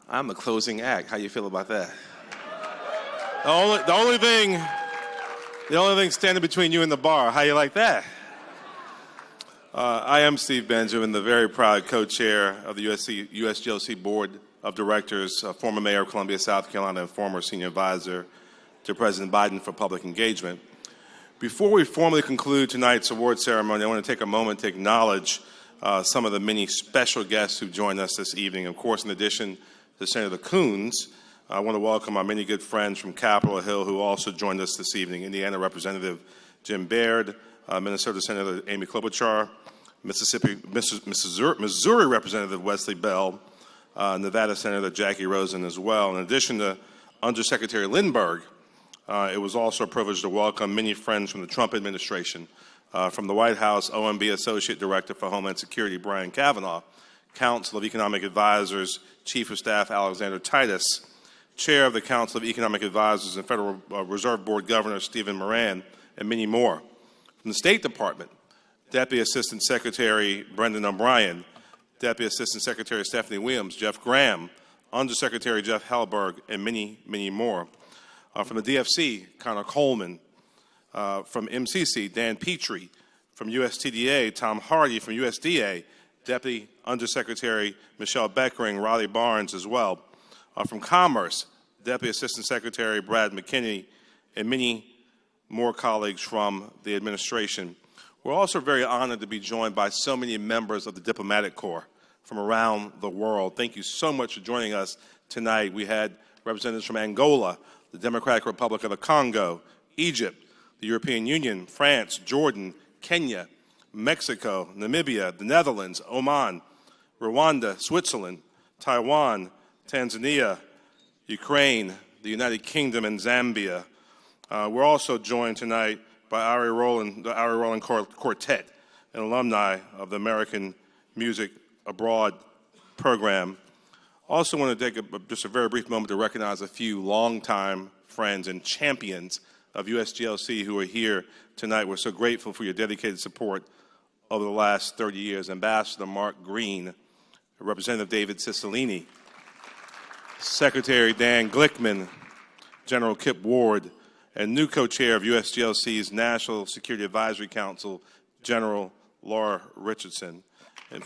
I'm the closing act. How you feel about that? The only thing standing between you and the bar. How you like that? I am Steve Benjamin, the very proud co-chair of the USGLC Board of Directors, former mayor of Columbia, South Carolina, and former senior advisor to President Biden for public engagement. Before we formally conclude tonight's award ceremony, I want to take a moment to acknowledge some of the many special guests who joined us this evening. Of course, in addition to Senator Coons, I want to welcome our many good friends from Capitol Hill who also joined us this evening. Indiana Representative Jim Baird, Minnesota Senator Amy Klobuchar, Missouri Representative Wesley Bell, Nevada Senator Jackie Rosen as well. In addition to Undersecretary Lindbergh, it was also a privilege to welcome many friends from the Trump administration. From the White House, OMB Associate Director for Homeland Security Brian Kavanaugh, Council of Economic Advisors Chief of Staff Alexander Titus, Chair of the Council of Economic Advisors and Federal Reserve Board Governor Stephen Moran, and many more. From the State Department, Deputy Assistant Secretary Brendan O'Brien, Deputy Assistant Secretary Stephanie Williams, Jeff Graham, Undersecretary Jeff Hellberg, and many, many more. From the DFC, Connor Coleman. From MCC, Dan Petrie. From USTDA, Tom Hardy. From USDA, Deputy Undersecretary Michelle Beckering, Riley Barnes as well. From Commerce, Deputy Assistant Secretary Brad McKinney, and many more colleagues from the administration. We're also very honored to be joined by so many members of the diplomatic corps from around the world. Thank you so much for joining us tonight. We had representatives from Angola, the Democratic Republic of the Congo, Egypt, the European Union, France, Jordan, Kenya, Mexico, Namibia, the Netherlands, Oman, Rwanda, Switzerland, Taiwan, Tanzania, Ukraine, the United Kingdom, and Zambia. We're also joined tonight by the Ari Rowland Quartet, an alumni of the American Music Abroad program. Also want to take just a very brief moment to recognize a few longtime friends and champions of USGLC who are here tonight. We're so grateful for your dedicated support over the last 30 years. Ambassador Mark Green, Representative David Cicilline, Secretary Dan Glickman, General Kip Ward, and new co-chair of USGLC's National Security Advisory Council, General Laura Richardson. And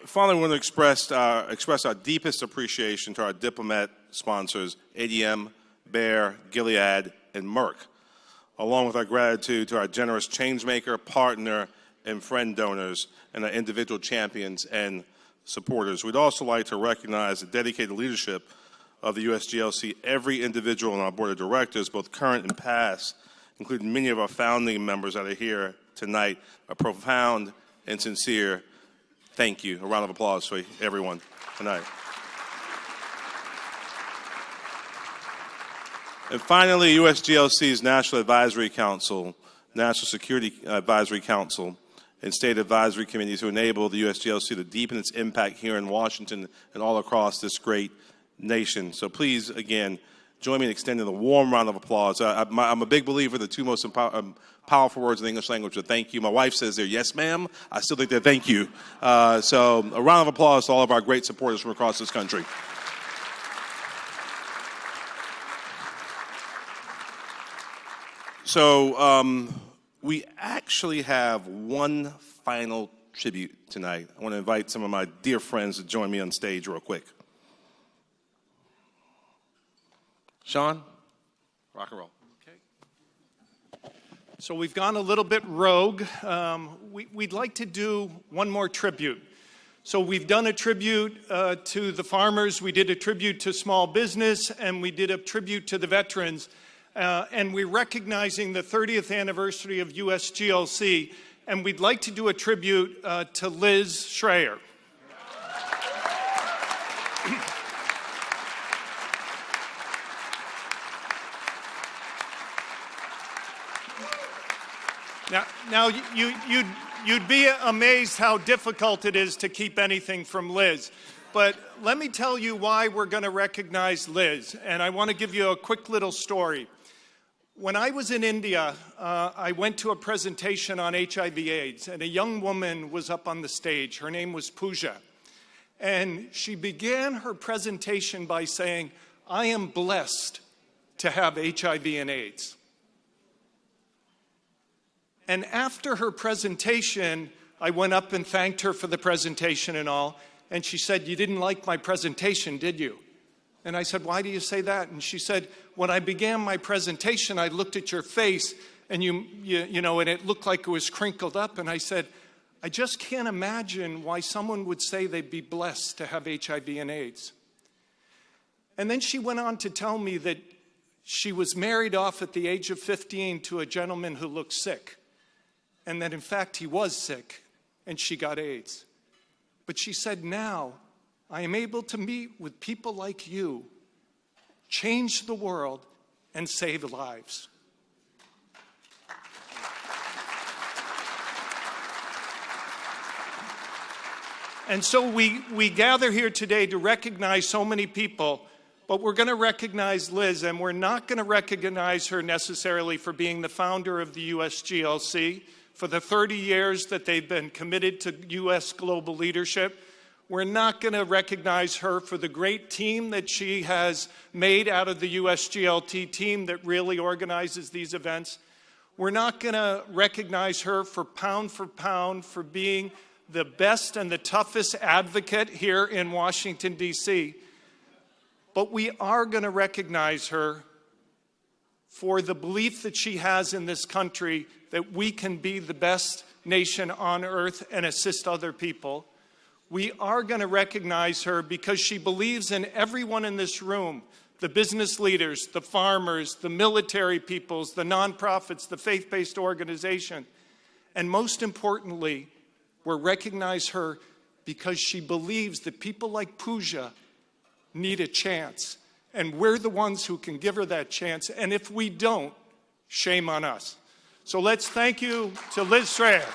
finally, we want to express our deepest appreciation to our diplomat sponsors, ADM, Bayer, Gilead, and Merck, along with our gratitude to our generous changemaker, partner, and friend donors, and our individual champions and supporters. We'd also like to recognize the dedicated leadership of the USGLC, every individual on our board of directors, both current and past, including many of our founding members that are here tonight. A profound and sincere thank you. A round of applause for everyone tonight. And finally, USGLC's National Advisory Council, National Security Advisory Council, and state advisory committees who enable the USGLC to deepen its impact here in Washington and all across this great nation. So please, again, join me in extending a warm round of applause. I'm a big believer the two most powerful words in the English language are thank you. My wife says they're yes, ma'am. I still think they're thank you. So a round of applause to all of our great supporters from across this country. So we actually have one final tribute tonight. I want to invite some of my dear friends to join me on stage real quick. Sean, rock and roll. Okay. So we've gone a little bit rogue. We'd like to do one more tribute. So we've done a tribute to the farmers, we did a tribute to small business, and we did a tribute to the veterans. And we're recognizing the 30th anniversary of USGLC, and we'd like to do a tribute to Liz Schrayer. Now you'd be amazed how difficult it is to keep anything from Liz. But let me tell you why we're going to recognize Liz, and I want to give you a quick little story. When I was in India, I went to a presentation on HIV/AIDS, and a young woman was up on the stage. Her name was Pooja. And she began her presentation by saying, "I am blessed to have HIV and AIDS." And after her presentation, I went up and thanked her for the presentation and all. And she said, "You didn't like my presentation, did you?" And I said, "Why do you say that?" And she said, "When I began my presentation, I looked at your face and you know, and it looked like it was crinkled up." And I said, "I just can't imagine why someone would say they'd be blessed to have HIV and AIDS." And then she went on to tell me that she was married off at the age of 15 to a gentleman who looked sick. And that in fact he was sick and she got AIDS. But she said, "Now I am able to meet with people like you, change the world, and save lives." And so we gather here today to recognize so many people, but we're going to recognize Liz, and we're not going to recognize her necessarily for being the founder of the USGLC, for the 30 years that they've been committed to U.S. global leadership. We're not going to recognize her for the great team that she has made out of the USGLT team that really organizes these events. We're not going to recognize her for pound for being the best and the toughest advocate here in Washington, D.C. But we are going to recognize her for the belief that she has in this country that we can be the best nation on earth and assist other people. We are going to recognize her because she believes in everyone in this room, the business leaders, the farmers, the military peoples, the nonprofits, the faith-based organization. And most importantly, we'll recognize her because she believes that people like Pooja need a chance. And we're the ones who can give her that chance. And if we don't, shame on us. So let's thank you to Liz Schrayer.